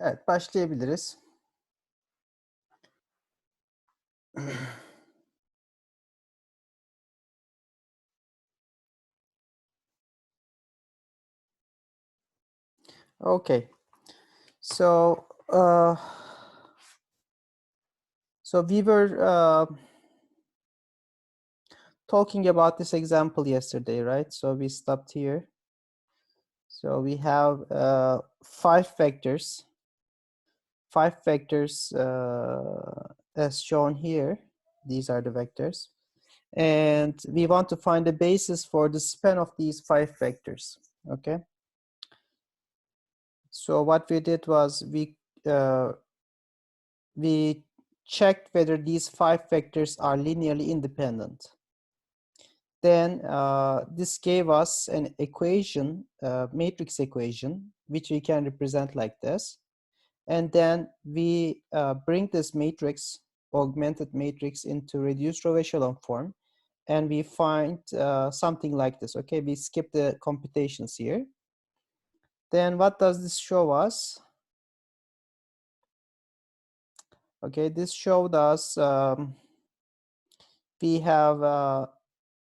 Evet, başlayabiliriz. Okay, so we were talking about this example yesterday, right? So we stopped here. So we have 5 vectors as shown here. These are the vectors, and we want to find the basis for the span of these 5 vectors. Okay. So what we did was we checked whether these 5 vectors are linearly independent. Then this gave us an equation, matrix equation, which we can represent like this. And then we bring this matrix, augmented matrix, into reduced row echelon form. And we find something like this. Okay, we skip the computations here. Then what does this show us? Okay, this showed us we have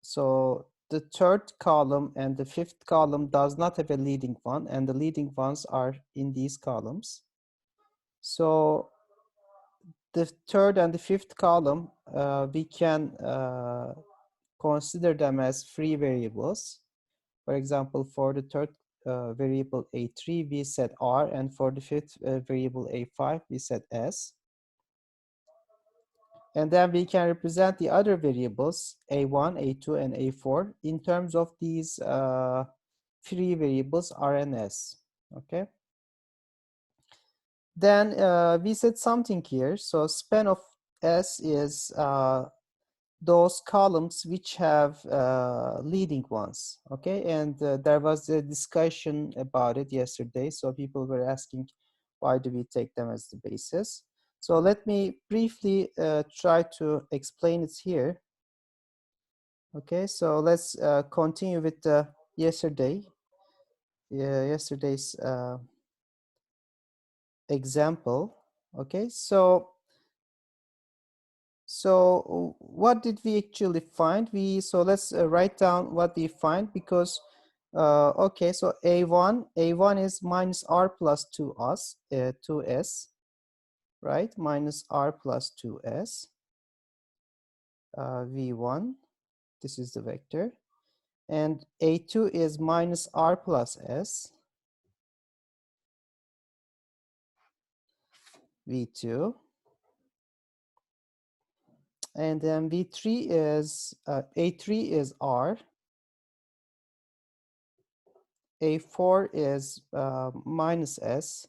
so the third column and the fifth column does not have a leading one, and the leading ones are in these columns. So the third and the fifth column, we can consider them as free variables. For example, for the third variable A3, we set R, and for the fifth variable A5, we set S. And then we can represent the other variables, A1, A2, and A4, in terms of these free variables R and S. Okay. Then we said something here. So span of S is those columns which have leading ones. Okay. And there was a discussion about it yesterday. So people were asking, why do we take them as the basis? So let me briefly try to explain it here. Okay, so let's continue with yesterday's example. Okay, so what did we actually find? So let's write down what we find, because okay, so A1 is minus R plus 2s, right? Minus R plus 2s, V1, this is the vector. And A2 is minus R plus S, V2. And then V3 is, A3 is R. A4 is minus S.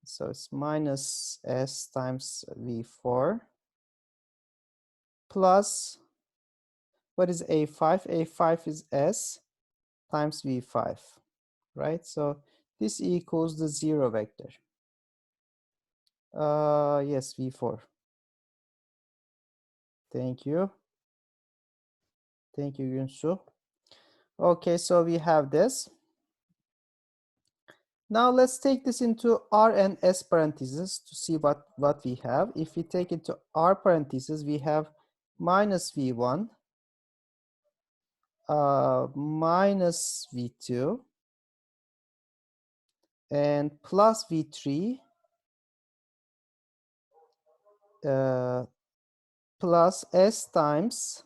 So it's minus S times V4 plus, what is A5? A5 is S times V5, right? So this equals the 0 vector. Yes, V4. Thank you. Thank you, Yunsu. Okay, so we have this. Now let's take this into R and S parentheses to see what we have. If we take it to R parentheses, we have minus V1, minus V2, and plus V3, plus S times,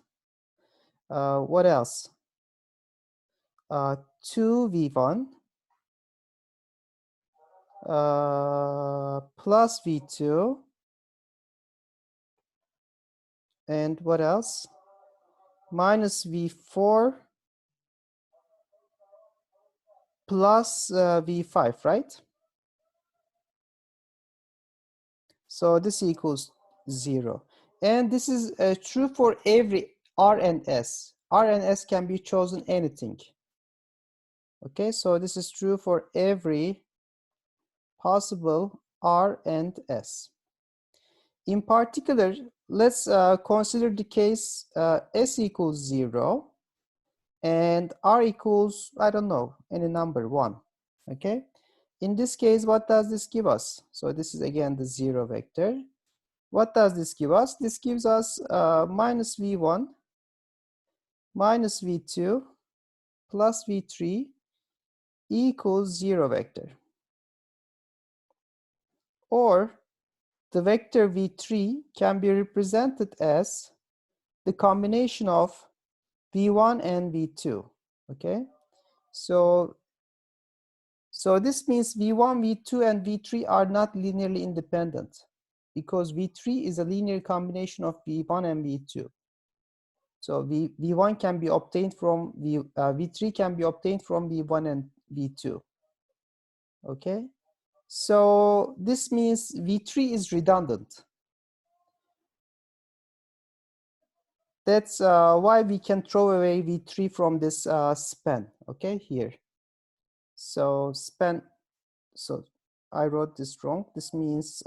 what else? 2V1, plus V2, and what else? Minus V4 plus V5, right? So this equals 0. And this is true for every R and S. R and S can be chosen anything. Okay, so this is true for every possible R and S. In particular, let's consider the case S equals 0 and R equals, I don't know, any number 1. Okay, in this case, what does this give us? So this is again the 0 vector. What does this give us? This gives us minus v1 minus v2 plus v3 equals 0 vector. Or the vector v3 can be represented as the combination of v1 and v2. Okay, so this means v1, v2, and v3 are not linearly independent because v3 is a linear combination of v1 and v2. So v1 can be obtained from v3 can be obtained from v1 and v2. Okay, so this means v3 is redundant. That's why we can throw away v3 from this span. Okay, here. So span. So I wrote this wrong. This means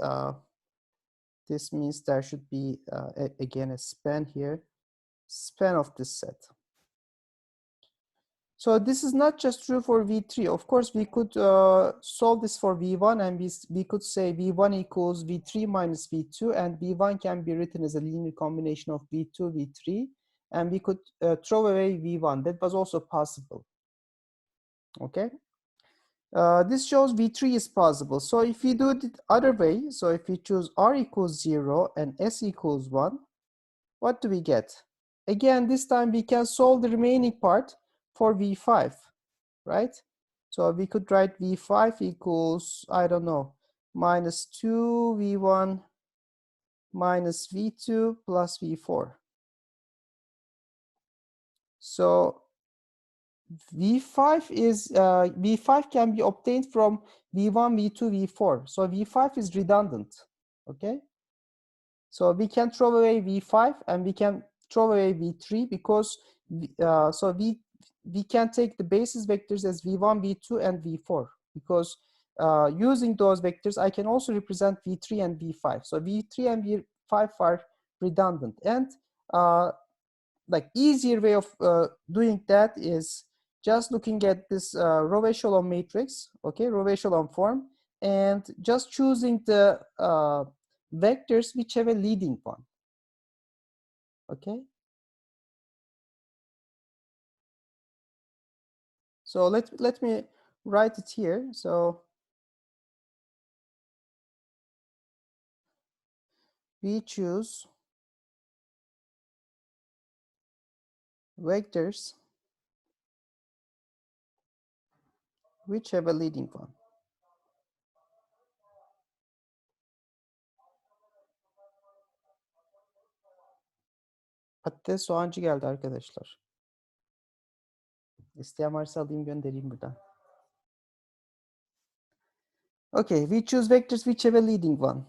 there should be again a span here. Span of this set. So this is not just true for v3. Of course, we could solve this for v1, and we could say v1 equals v3 minus v2, and v1 can be written as a linear combination of v2, v3, and we could throw away v1. That was also possible. Okay. This shows v3 is possible. So if we do it the other way, so if we choose r equals 0 and s equals 1, what do we get? Again, this time we can solve the remaining part for v5, right? So we could write v5 equals, I don't know, minus 2 v1 minus v2 plus v4. So v5 is v5 can be obtained from v1, v2, v4. So v5 is redundant. Okay. So we can throw away v5 and we can throw away v3 because we can take the basis vectors as v1, v2, and v4 because using those vectors I can also represent v3 and v5. So v3 and v5 are redundant, and like easier way of doing that is just looking at this row echelon matrix, okay, row echelon form, and just choosing the vectors which have a leading one. Okay. So let me write it here. So we choose vectors which have a leading one. Patates soğancı geldi arkadaşlar. İsteyen varsa alayım göndereyim buradan. Okay, we choose vectors which have a leading one.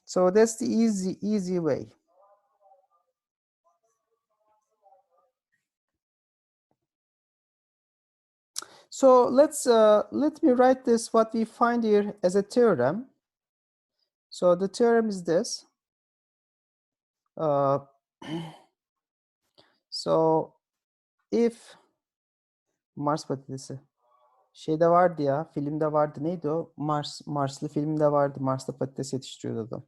So that's the easy way. So let me write this, what we find here, as a theorem. So the theorem is this. So if Mars patatesi şeyde vardı ya, filmde vardı, neydi o? Marslı filmde vardı. Mars'ta patates yetiştiriyordu adam.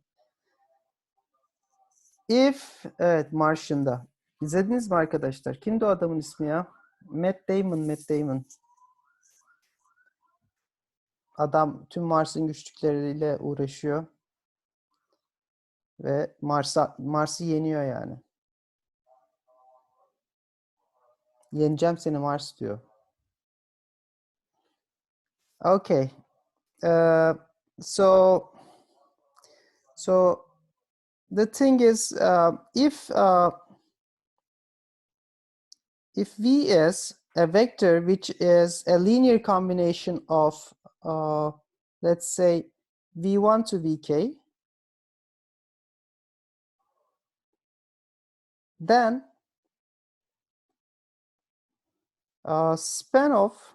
If, evet, Martian'da. İzlediniz mi arkadaşlar? Kimdi o adamın ismi ya? Matt Damon. Adam tüm Mars'ın güçlükleriyle uğraşıyor. Ve Mars'ı yeniyor yani. Yeneceğim seni Mars diyor. Okay. So the thing is, if V is a vector which is a linear combination of, let's say, V1 to Vk, then span of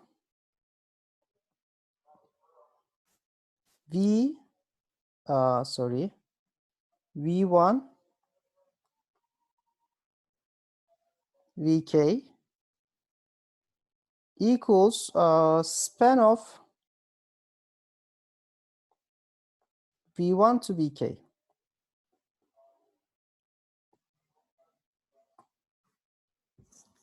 V1 Vk equals span of v1 to vk.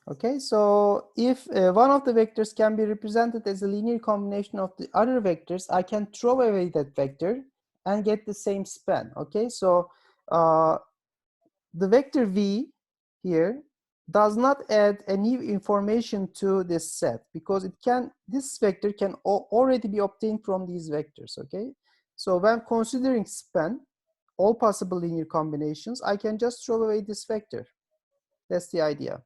Okay, so if one of the vectors can be represented as a linear combination of the other vectors, I can throw away that vector and get the same span. Okay, so the vector v here does not add any information to this set because this vector can already be obtained from these vectors. Okay, so when considering span, all possible linear combinations, I can just throw away this vector. That's the idea.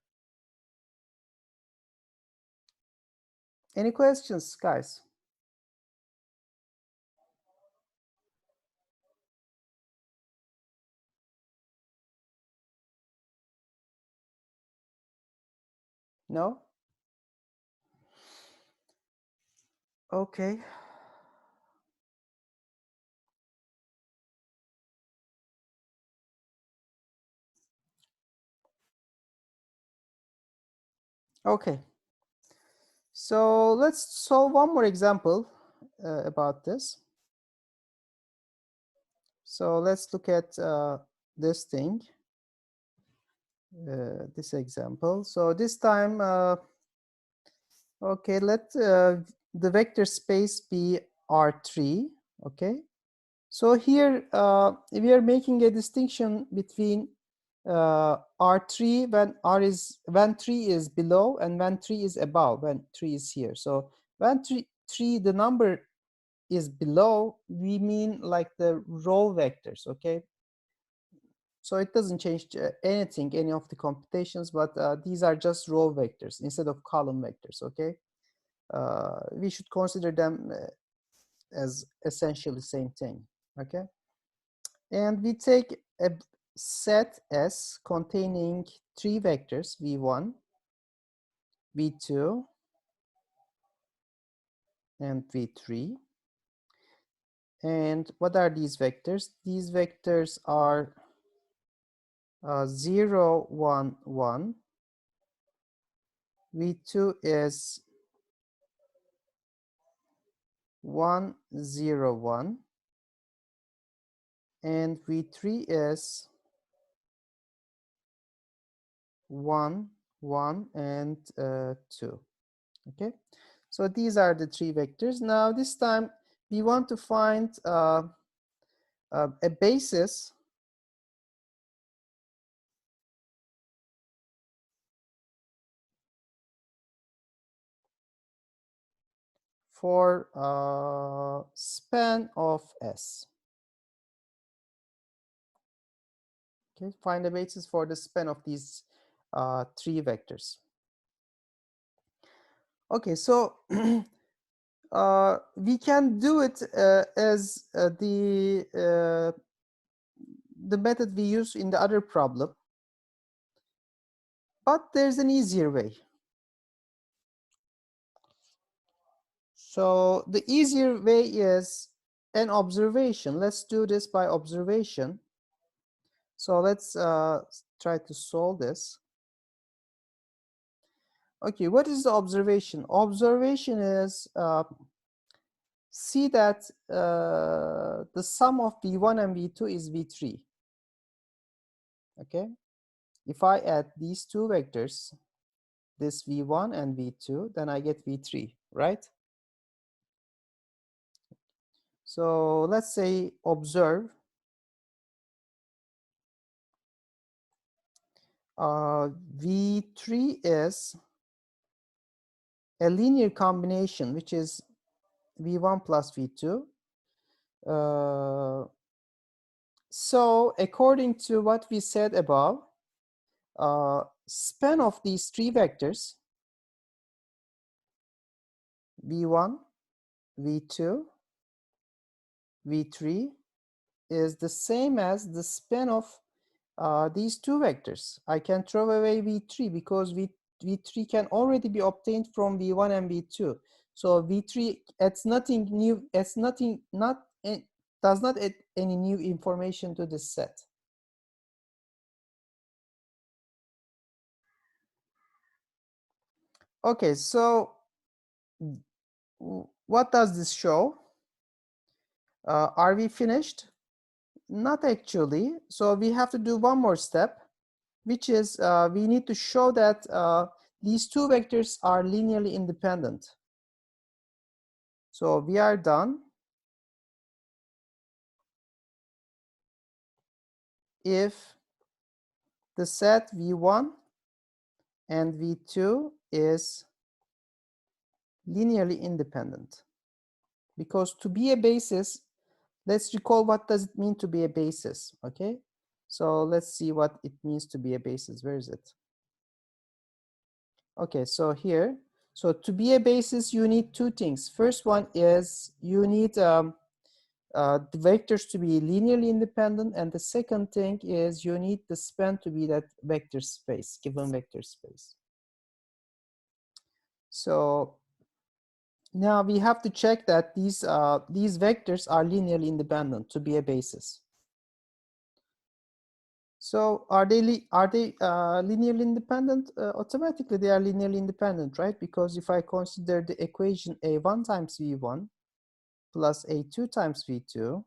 Any questions, guys? No? Okay. Okay. So let's solve one more example about this. So let's look at this thing, this example. So this time, okay, let the vector space be R3, okay? So here we are making a distinction between R3 when 3 is below and when 3 is above, when 3 is here. So when 3 the number is below, we mean like the row vectors, okay? So it doesn't change anything, any of the computations, but these are just row vectors instead of column vectors, okay? We should consider them as essentially same thing, okay? And we take a set S containing 3 vectors, v1, v2, and v3. And what are these vectors? These vectors are 0, 1, 1. v2 is 1, 0, 1. And v3 is 1, 1, and 2. Okay, so these are the 3 vectors. Now this time we want to find a basis for span of S. Okay, find a basis for the span of these 3 vectors. Okay, so we can do it as the method we use in the other problem, but there's an easier way. So the easier way is an observation. Let's do this by observation. So let's try to solve this. Okay, what is the observation? Observation is see that the sum of v1 and v2 is v3. Okay, if I add these 2 vectors, this v1 and v2, then I get v3, right? So let's say observe v3 is a linear combination, which is v1 plus v2. So according to what we said above, span of these 3 vectors, v1, v2, v3, is the same as the span of these 2 vectors. I can throw away v3 because v3 can already be obtained from v1 and v2. So v3 adds nothing new, does not add any new information to this set. Okay, so what does this show? Are we finished? Not actually. So we have to do one more step, which is we need to show that these two vectors are linearly independent. So we are done if the set v1 and v2 is linearly independent. Because to be a basis, let's recall what does it mean to be a basis, okay? So let's see what it means to be a basis. Where is it? Okay, so here, so to be a basis, you need two things. First one is you need the vectors to be linearly independent, and the second thing is you need the span to be that vector space, given vector space. So now we have to check that these vectors are linearly independent to be a basis. So are they linearly independent? Automatically they are linearly independent, right? Because if I consider the equation a1 times v1 plus a2 times v2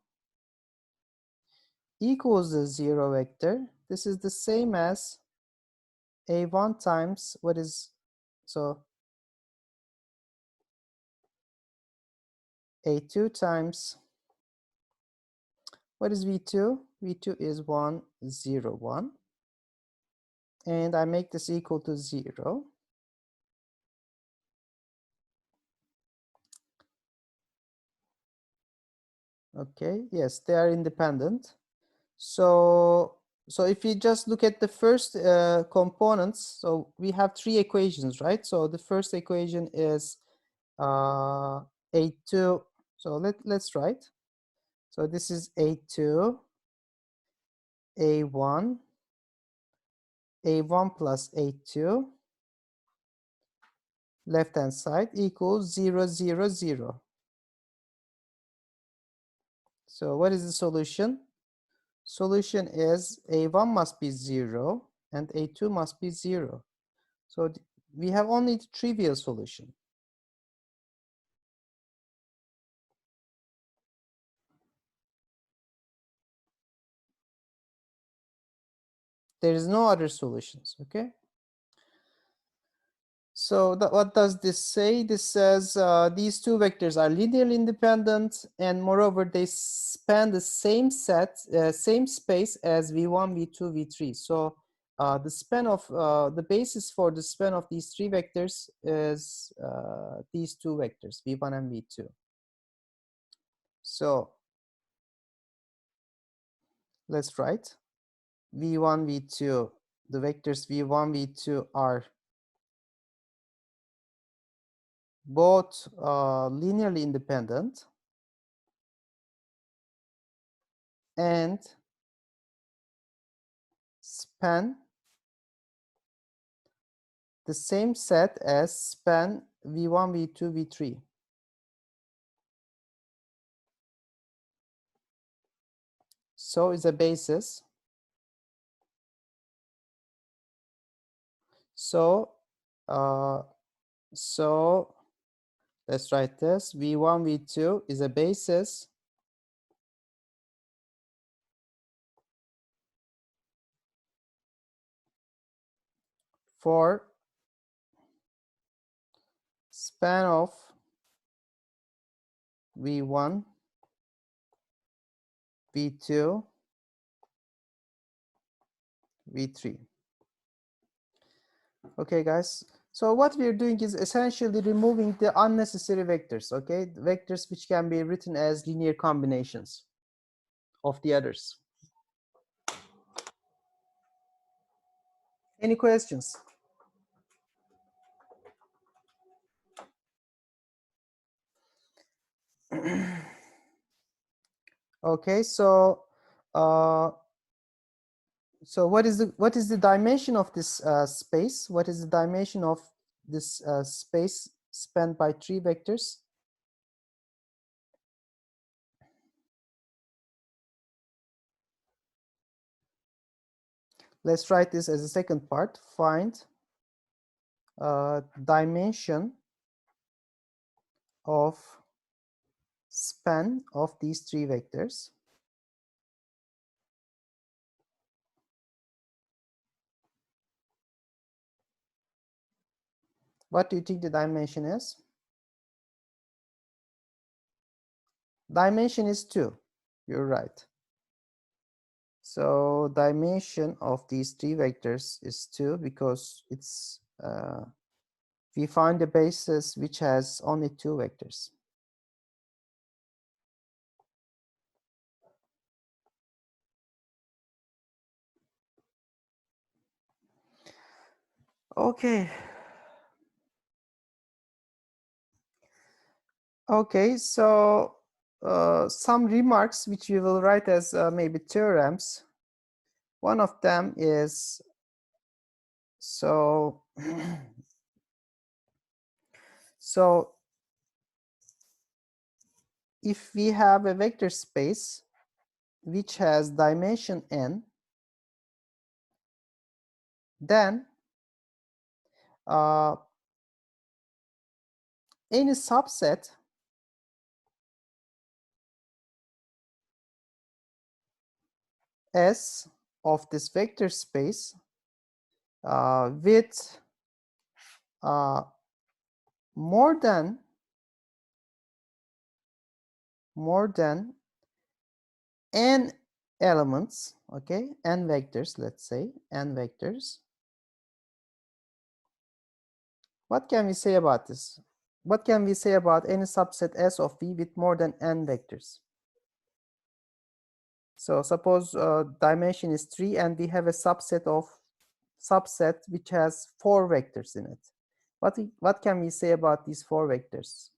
equals the zero vector, this is the same as a1 times what is, so a2 times, what is v2? v2 is 1, 0, 1. And I make this equal to 0. Okay, yes, they are independent. So if you just look at the first components, so we have three equations, right? So the first equation is a2. So let's write. So this is a2, a1, a1 plus a2, left hand side equals 0, 0, 0. So what is the solution? Solution is a1 must be 0 and a2 must be 0. So we have only the trivial solution. There is no other solutions, okay? So what does this say? This says these two vectors are linearly independent, and moreover, they span the same set, same space as v1, v2, v3. So the span of the basis for the span of these three vectors is these two vectors, v1 and v2. So let's write v1, v2. The vectors v1, v2 are both linearly independent and span the same set as span v1, v2, v3. So it's a basis. So let's write this. v1, v2 is a basis for span of v1, v2, v3. Okay, guys. So what we are doing is essentially removing the unnecessary vectors, okay? The vectors which can be written as linear combinations of the others. Any questions? Okay, so what is the dimension of this space? What is the dimension of this space spanned by three vectors? Let's write this as a second part. Find dimension of span of these three vectors. What do you think the dimension is? Dimension is 2. You're right. So dimension of these 3 vectors is 2 because it's we find a basis which has only 2 vectors. Okay. Okay, so some remarks which we will write as maybe theorems. One of them is, so so if we have a vector space which has dimension n, then any subset S of this vector space with more than n elements, okay, n vectors, let's say n vectors. What can we say about this? What can we say about any subset S of V with more than n vectors? So suppose dimension is 3 and we have a subset which has 4 vectors in it. What can we say about these 4 vectors?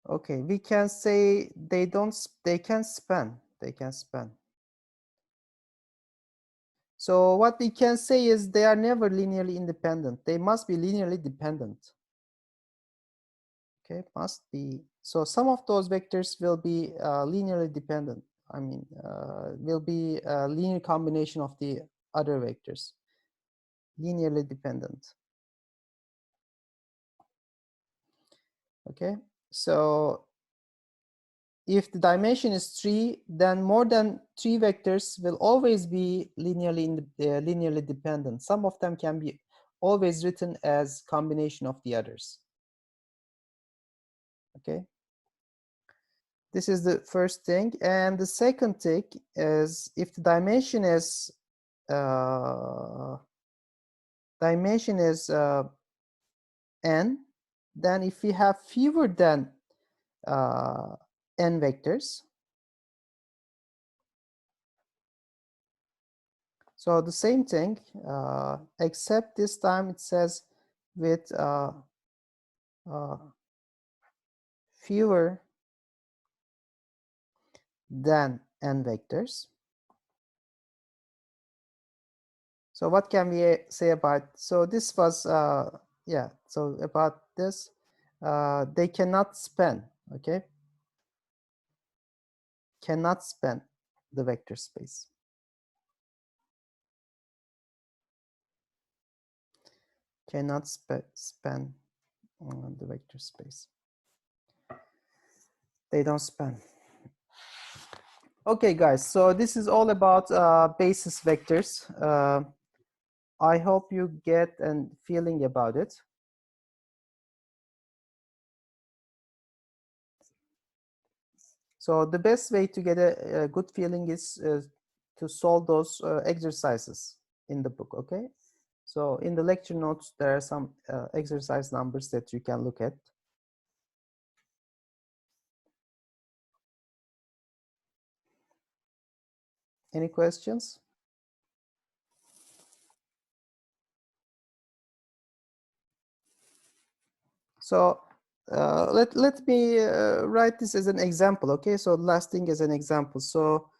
Okay, we can say they can span. So what we can say is they are never linearly independent. They must be linearly dependent. Okay, must be. So some of those vectors will be linearly dependent. I mean, will be a linear combination of the other vectors. Linearly dependent. Okay, so if the dimension is 3, then more than 3 vectors will always be linearly dependent. Some of them can be always written as combination of the others. Okay, this is the first thing, and the second thing is if the dimension is n, then if we have fewer than n vectors, so the same thing, except this time it says with fewer than n vectors. So what can we say about, so this was, yeah, so about this, they cannot span, okay? Cannot span the vector space. Cannot span the vector space. They don't span. Okay, guys, so this is all about basis vectors. I hope you get a feeling about it. So the best way to get a good feeling is to solve those exercises in the book, okay? So in the lecture notes, there are some exercise numbers that you can look at. Any questions? So let me write this as an example, okay? So last thing as an example. So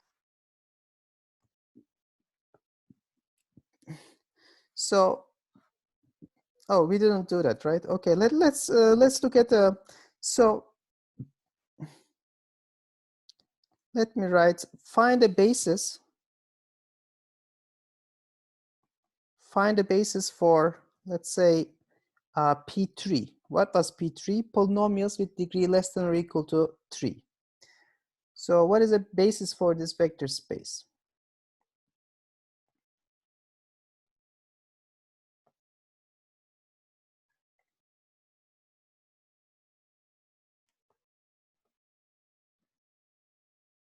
oh, we didn't do that, right? Okay, let's look at so let me write find a basis find a basis for, let's say, P3. What was P3? Polynomials with degree less than or equal to 3. So what is a basis for this vector space?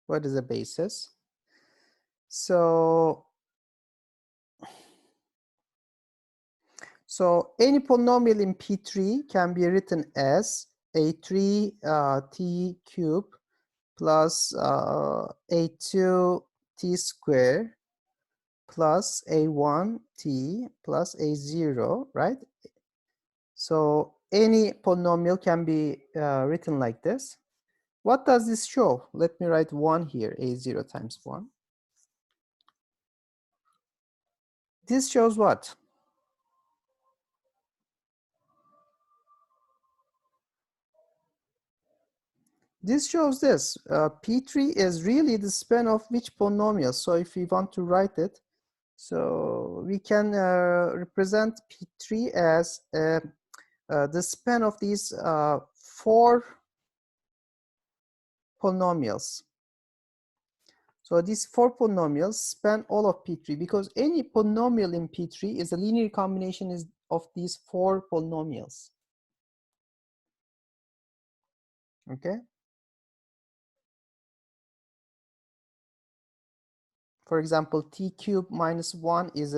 What is a basis? So any polynomial in P3 can be written as a3 t cube plus a2 t square plus a1 t plus a0, right? So any polynomial can be written like this. What does this show? Let me write 1 here, a0 times 1. This shows what? This shows this. P3 is really the span of which polynomial? So if we want to write it, so we can represent P3 as the span of these 4 polynomials. So these 4 polynomials span all of P3 because any polynomial in P3 is a linear combination of these 4 polynomials. Okay. For example, t cubed minus 1 is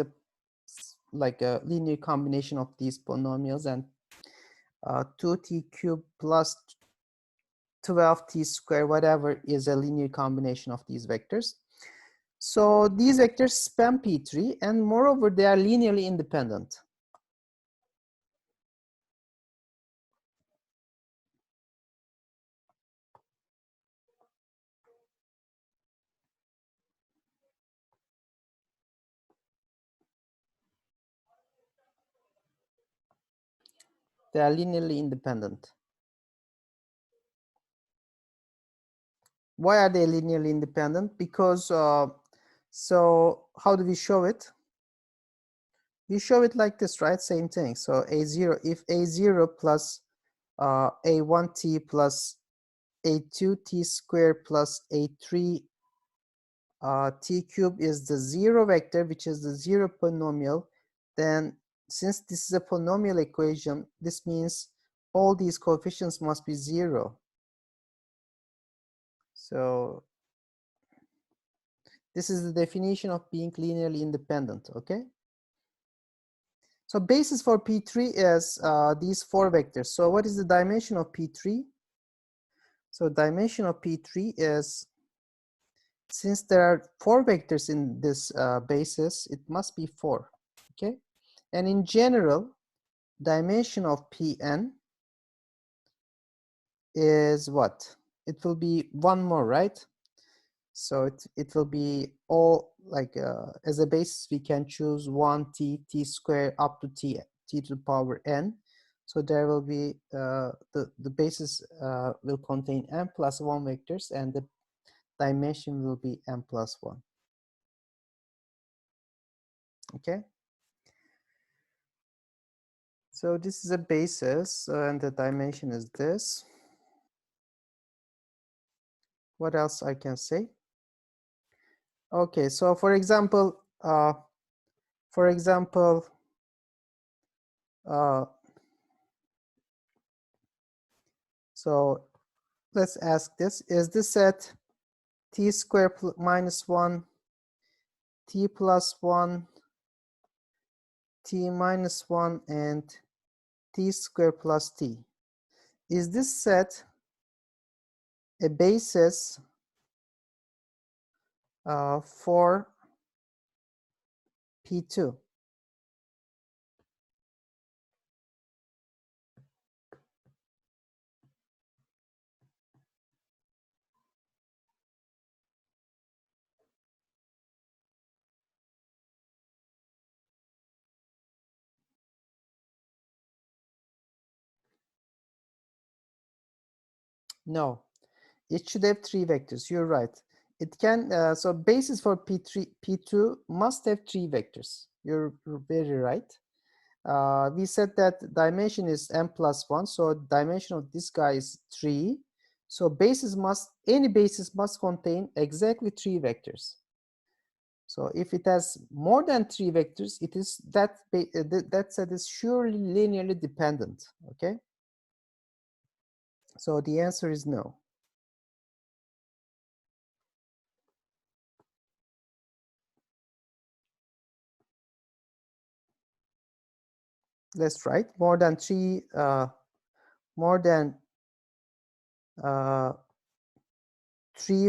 like a linear combination of these polynomials, and 2t cubed plus 12t squared, whatever, is a linear combination of these vectors. So these vectors span P3, and moreover, they are linearly independent. They are linearly independent. Why are they linearly independent? Because, so how do we show it? We show it like this, right? Same thing. So a0, if a0 plus a1t plus a2t squared plus a3 t cube is the 0 vector, which is the 0 polynomial, then since this is a polynomial equation, this means all these coefficients must be 0. So this is the definition of being linearly independent, okay? So basis for P3 is these 4 vectors. So what is the dimension of P3? So dimension of P3 is, since there are 4 vectors in this basis, it must be 4, okay? And in general, dimension of Pn is what? It will be 1 more, right? So it will be all like as a basis we can choose 1t, t squared up to t to the power n. So there will be the basis will contain n plus 1 vectors, and the dimension will be n plus 1. Okay. So this is a basis, and the dimension is this. What else I can say? Okay, so for example, so let's ask this: is this set t squared minus 1, t plus 1, t minus 1, and t squared plus t? Is this set a basis for P2? No, it should have 3 vectors. You're right. It can, so basis for P2 must have 3 vectors. You're very right. We said that dimension is n+1, so dimension of this guy is 3. So any basis must contain exactly 3 vectors. So if it has more than 3 vectors, it is that set is surely linearly dependent. Okay. So the answer is no. Let's write more than 3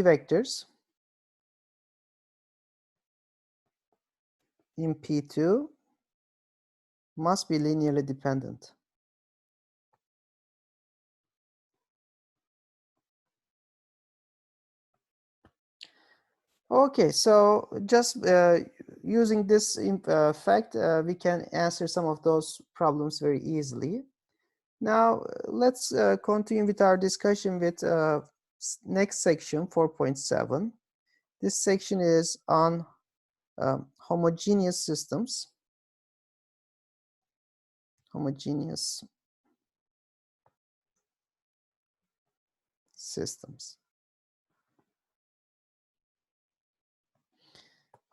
vectors in P2 must be linearly dependent. Okay, so just using this fact, we can answer some of those problems very easily. Now, let's continue with our discussion with next section, 4.7. This section is on homogeneous systems. Homogeneous systems.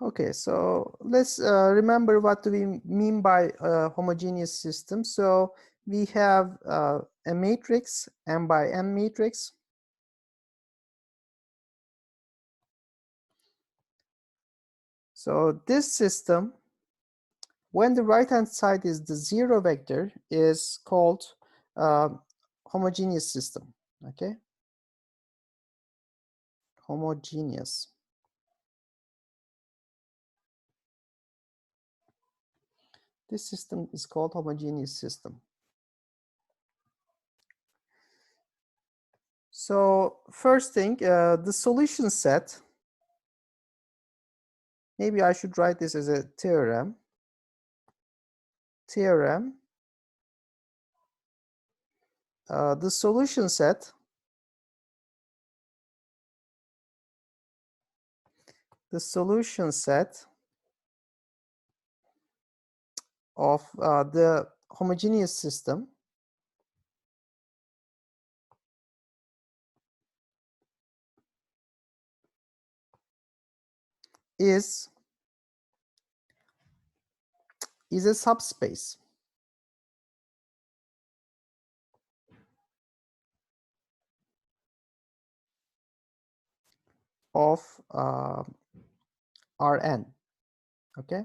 Okay, so let's remember what do we mean by homogeneous system. So we have a matrix, m by m matrix. So this system, when the right-hand side is the 0 vector, is called homogeneous system. Okay, homogeneous. This system is called homogeneous system. So first thing, the solution set. Maybe I should write this as a theorem. The solution set of the homogeneous system is a subspace of Rn. Okay.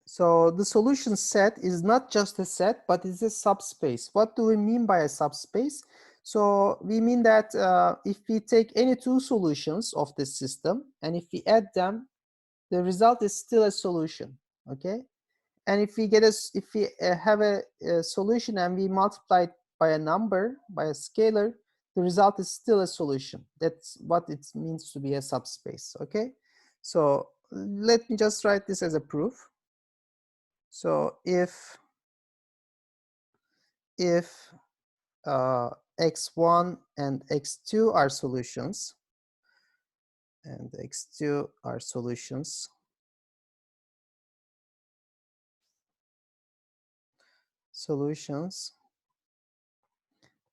So the solution set is not just a set, but it's a subspace. What do we mean by a subspace? So we mean that if we take any two solutions of this system, and if we add them, the result is still a solution. Okay. And if we have a solution and we multiply it by a number, by a scalar, the result is still a solution. That's what it means to be a subspace. Okay. So let me just write this as a proof. So if x1 and x2 are solutions, and x2 are solutions,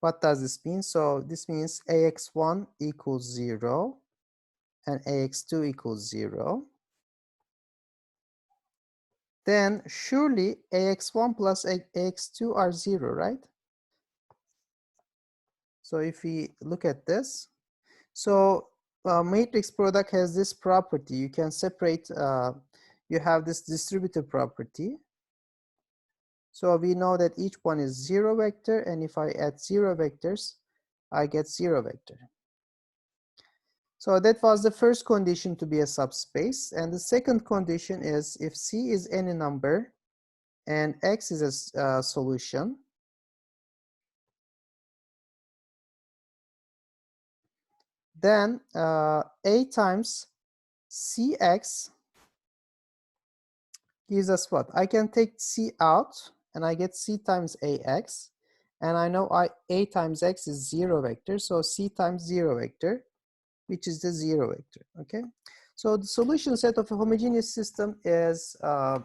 what does this mean? So this means ax1 equals 0 and ax2 equals 0. Then surely ax1 plus ax2 are 0, right? So if we look at this, so matrix product has this property. You can separate, you have this distributive property. So we know that each one is 0 vector, and if I add 0 vectors, I get 0 vector. So that was the first condition to be a subspace. And the second condition is if C is any number and X is a solution, then A times Cx gives us what? I can take C out and I get C times Ax. And I know A times X is 0 vector, so C times 0 vector which is the 0 vector. Okay, so the solution set of a homogeneous system is a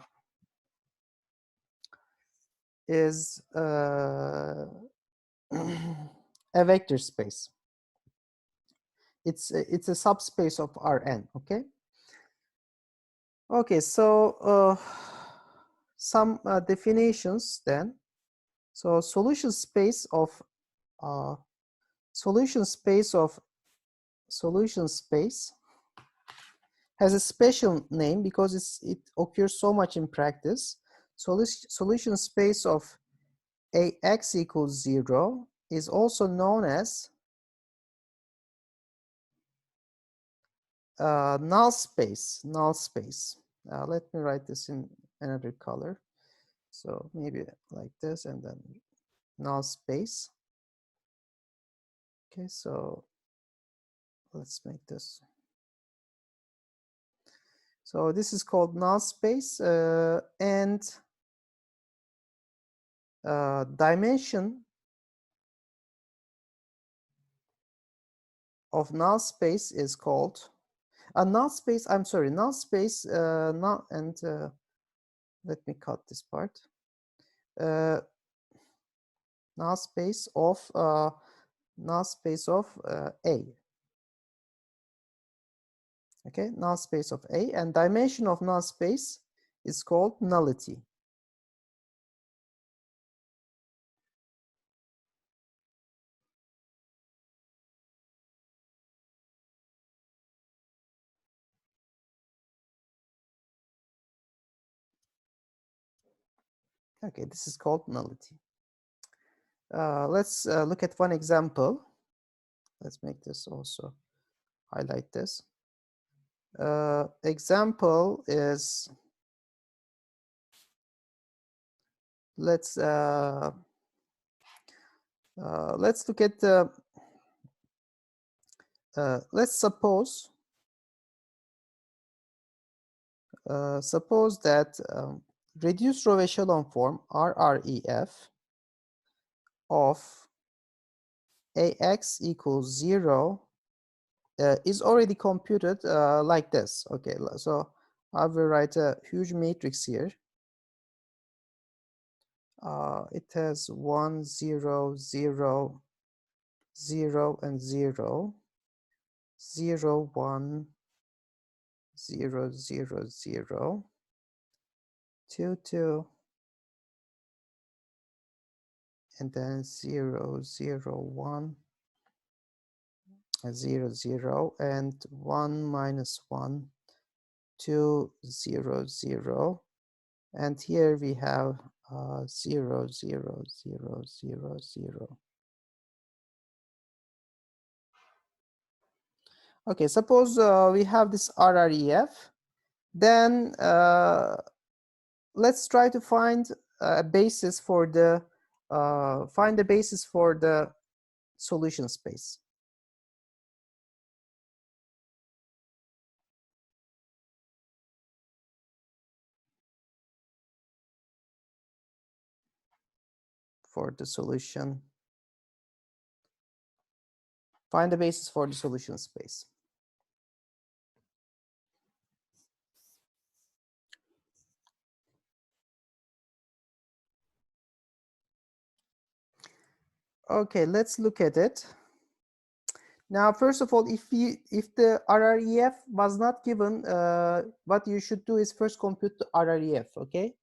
vector space. It's a subspace of Rn. Okay. Okay, so some definitions then. So solution space has a special name because it occurs so much in practice. Solution space of Ax equals 0 is also known as null space. Let me write this in another color. So maybe like this, and then null space. Okay, so let's make this. So this is called null space, and dimension of null space is called null space. I'm sorry, null space. Null and let me cut this part. Null space of A. Okay, null space of A, and dimension of null space is called nullity. Okay, this is called nullity. Let's look at one example. Let's make this also highlight this. Example is, let's look at the let's suppose that reduced row echelon form RREF of Ax equals 0 is already computed like this. Okay, so I will write a huge matrix here. It has 1, 0, 0, 0, and 0, 0, 1, 0, 0, 0, 2, 2, and then 0, 0, 1, 0, 0, and 1 minus 1, 2, 0, 0, and here we have 0, 0, 0, 0, 0. Okay, suppose we have this RREF, then let's try to find a basis for the solution space. Find the basis for the solution space. Okay, let's look at it. Now, first of all, if the RREF was not given, what you should do is first compute the RREF, okay?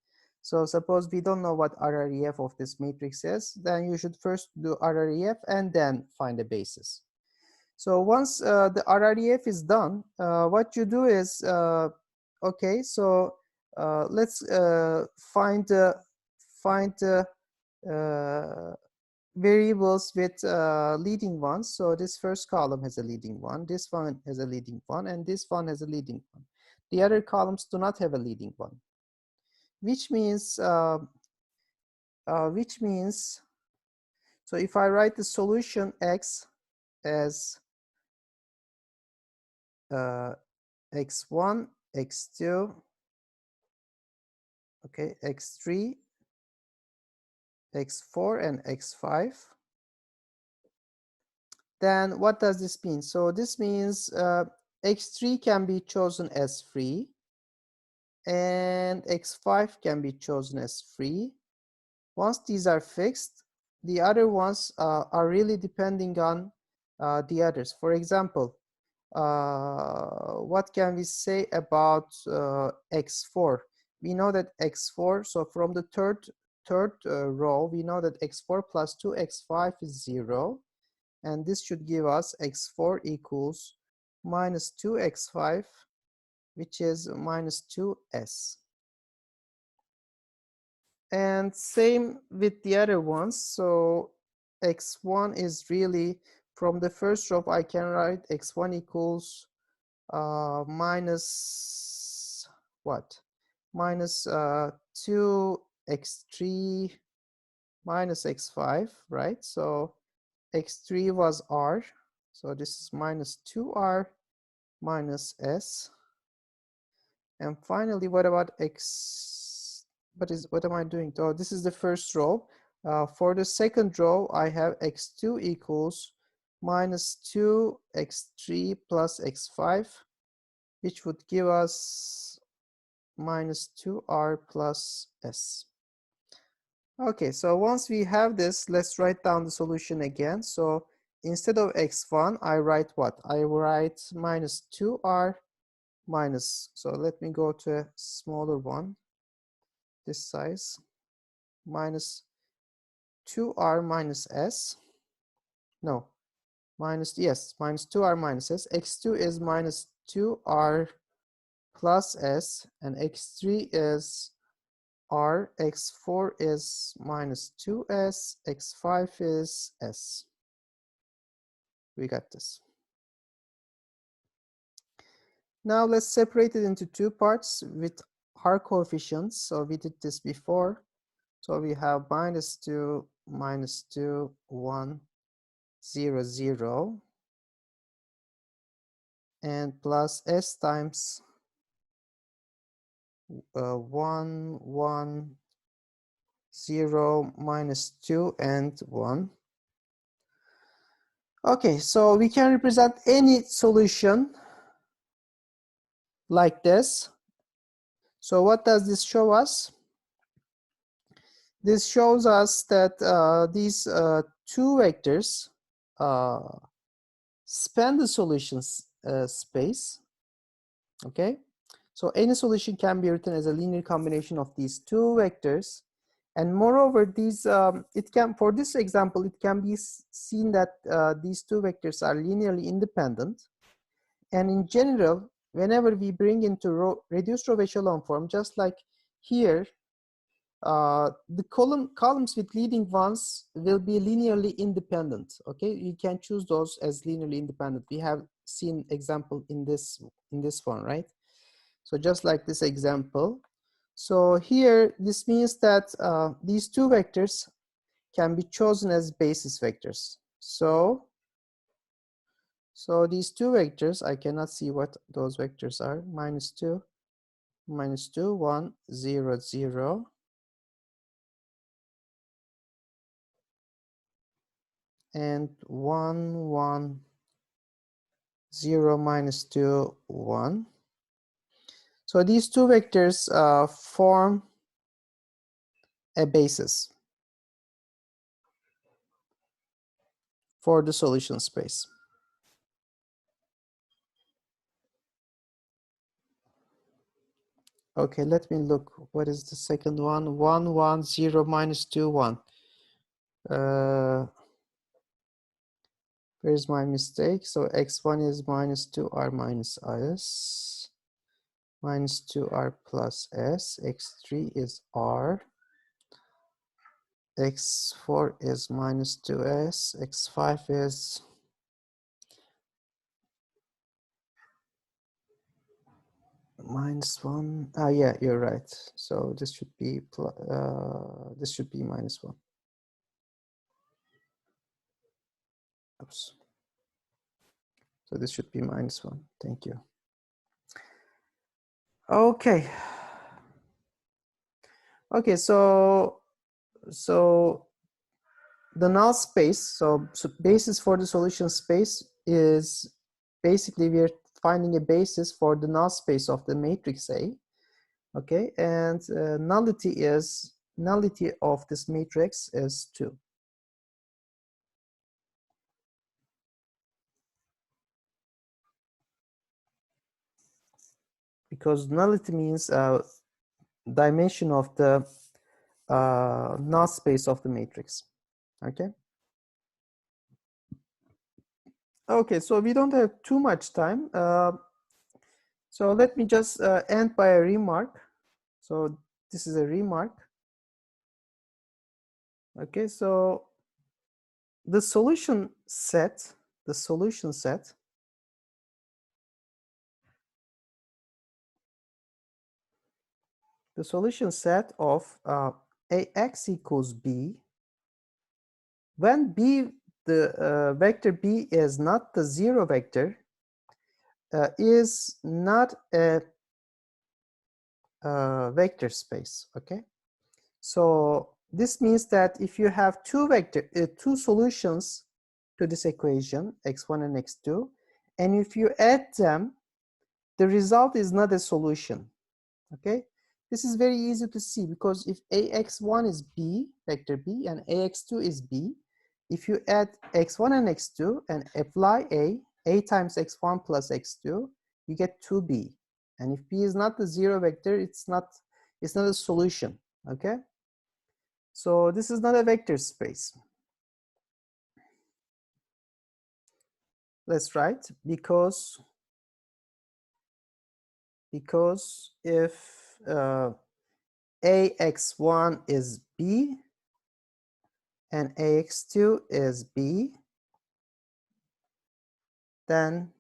So suppose we don't know what RREF of this matrix is, then you should first do RREF and then find a basis. So once the RREF is done, what you do is, okay, so let's find variables with leading ones. So this first column has a leading one, this one has a leading one, and this one has a leading one. The other columns do not have a leading one, which means so if I write the solution X as X1, X2, okay, X3, X4, and X5, then what does this mean? So this means x3 can be chosen as free, and x5 can be chosen as free. Once these are fixed, the other ones are really depending on the others. For example, what can we say about x4? We know that x4, so from the third row, we know that x4 plus 2x5 is 0. And this should give us x4 equals minus 2x5, which is minus 2s. And same with the other ones. So x1 is really, from the first row, I can write x1 equals minus what? Minus 2x3 minus x5, right? So x3 was r, so this is minus 2r minus s. And finally, what about x? What am I doing? Oh, this is the first row. For the second row, I have x2 equals minus 2x3 plus x5, which would give us minus 2r plus s. Okay, so once we have this, let's write down the solution again. So instead of x1, I write what? I write minus 2r minus, so let me go to a smaller one, this size, minus 2r minus s. No, minus, yes, minus 2r minus s. x2 is minus 2r plus s, and x3 is r, x4 is minus 2s, x5 is s. We got this. Now let's separate it into two parts with r coefficients. So we did this before. So we have minus 2, 1, 0, 0, and plus s times 1, 1, 0, minus 2, and 1. Okay, so we can represent any solution like this. So what does this show us? This shows us that these two vectors span the solutions space. Okay, so any solution can be written as a linear combination of these two vectors. And moreover, these it can, for this example, it can be seen that these two vectors are linearly independent. And in general, whenever we bring into reduced row echelon form, just like here, the columns with leading ones will be linearly independent. Okay, you can choose those as linearly independent. We have seen example in this one, right? So just like this example. So here, this means that these two vectors can be chosen as basis vectors. So these two vectors, I cannot see what those vectors are. Minus 2, 1, 0, 0. And 1, 1, 0, minus 2, 1. So these two vectors form a basis for the solution space. Okay, let me look. What is the second one? 1, 1, 0, minus 2, 1. Where's my mistake? So x1 is minus 2r minus s, minus 2r plus s, x3 is r, x4 is minus 2s, x5 is minus 1. Ah, yeah, you're right. So this should be minus 1. Oops. So this should be minus 1. Thank you. Okay. Okay, so the null space, so basis for the solution space is basically we're finding a basis for the null space of the matrix A. Okay, and nullity of this matrix is 2. Because nullity means dimension of the null space of the matrix. Okay. Okay, so we don't have too much time. So let me just end by a remark. So this is a remark. Okay, so the solution set of AX equals B, when the vector B is not the 0 vector, is not a vector space. Okay, so this means that if you have two solutions to this equation, x1 and x2, and if you add them, the result is not a solution. Okay, this is very easy to see, because if ax1 is b, vector b, and ax2 is b, if you add x1 and x2 and apply a times x1 plus x2, you get 2b. And if b is not the 0 vector, it's not a solution. Okay, so this is not a vector space. Let's write, because if ax1 is b and ax2 is b, then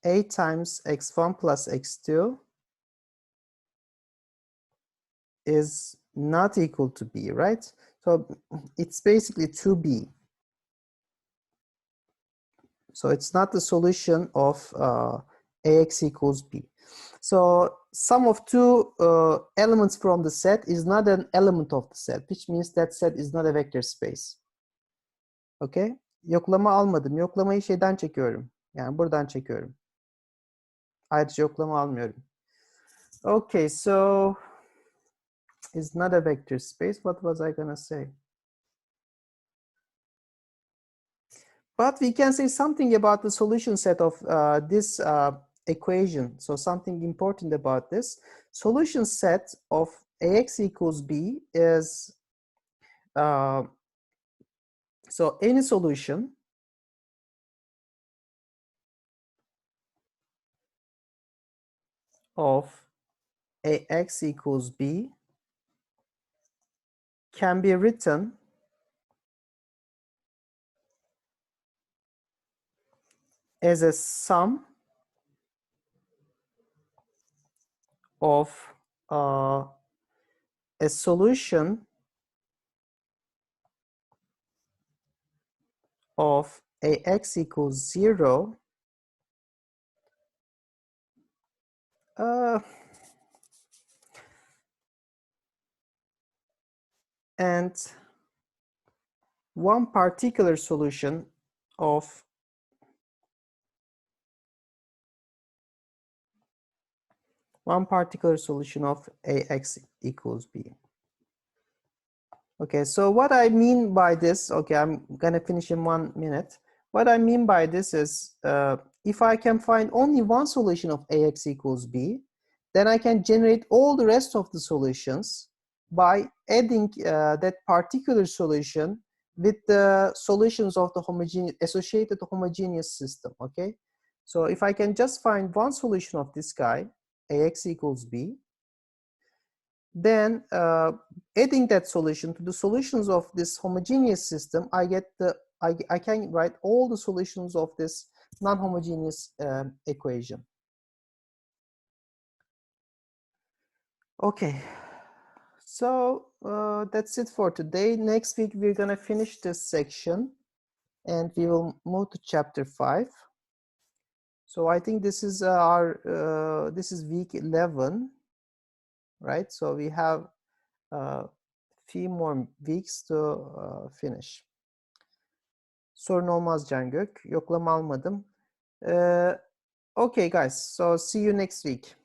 a times x1 plus x2 is not equal to b, right? So it's basically 2b. So it's not the solution of ax equals b. So sum of two elements from the set is not an element of the set, which means that set is not a vector space. Okay? Yoklama almadım. Yoklamayı şeyden çekiyorum. Yani buradan çekiyorum. Ayrıca yoklama almıyorum. Okay, so it's not a vector space. What was I gonna say? But we can say something about the solution set of this equation. So something important about this. Solution set of ax equals b is, so any solution of ax equals b can be written as a sum of a solution of ax equals 0 and one particular solution of ax equals b. Okay, so what I mean by this, okay, I'm gonna finish in 1 minute. What I mean by this is, if I can find only one solution of ax equals b, then I can generate all the rest of the solutions by adding that particular solution with the solutions of the associated homogeneous system. Okay, so if I can just find one solution of this guy, ax equals b, then adding that solution to the solutions of this homogeneous system, I can write all the solutions of this non-homogeneous equation. Okay, so that's it for today. Next week we're gonna finish this section and we will move to chapter 5. So I think this is this is week 11, right? So we have few more weeks to finish. Sorun olmaz Can Gök. Yoklama almadım. Okay guys, so see you next week.